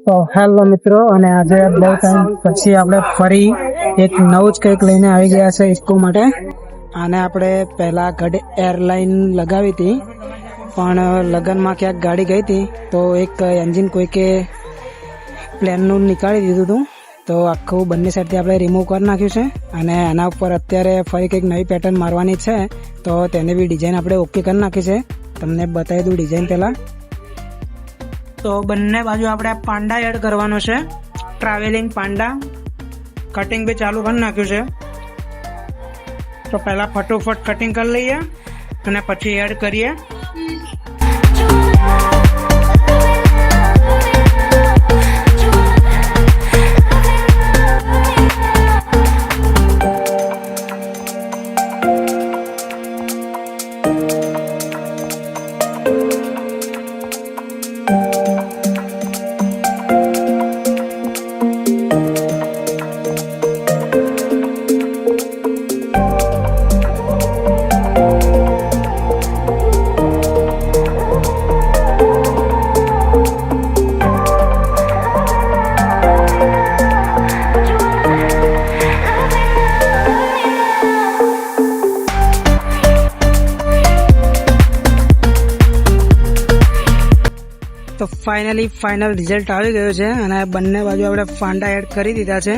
તો હેલો મિત્રો, અને આજે બહુ ટાઈમ પછી આપણે ફરી એક નવું જ કંઈક લઈને આવી ગયા છે ઇસ્કો માટે. આને આપણે પહેલા ઘડે એરલાઇન લગાવી હતી, પણ લગ્નમાં ક્યાંક ગાડી ગઈ હતી તો એક એન્જિન કોઈકે પ્લેનનું નીકાળી દીધું હતું, તો આખું બંને સાઈડથી આપણે રિમૂવ કરી નાખ્યું છે. અને એના ઉપર અત્યારે ફરી કંઈક નવી પેટર્ન મારવાની છે, તો તેની બી ડિઝાઇન આપણે ઓકે કરી નાખી છે. તમને બતાવી દઉં ડિઝાઇન પહેલાં. તો બંને બાજુ આપણે પાંડા એડ કરવાનો છે, ટ્રાવેલિંગ પાંડા. કટિંગ બી ચાલુ કરી નાખ્યું છે. તો પહેલા ફટોફટ કટિંગ કરી લઈએ અને પછી એડ કરીએ. તો ફાઇનલ રિઝલ્ટ આવી ગયું છે, અને બંને બાજુ આપણે પાંડા એડ કરી દીધા છે.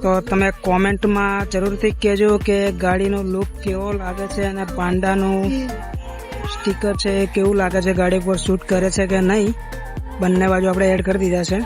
તો તમે કોમેન્ટમાં જરૂરથી કહેજો કે ગાડીનો લુક કેવો લાગે છે અને પાંડાનું સ્ટીકર છે એ કેવું લાગે છે, ગાડી પર શૂટ કરે છે કે નહીં. બંને બાજુ આપણે એડ કરી દીધા છે.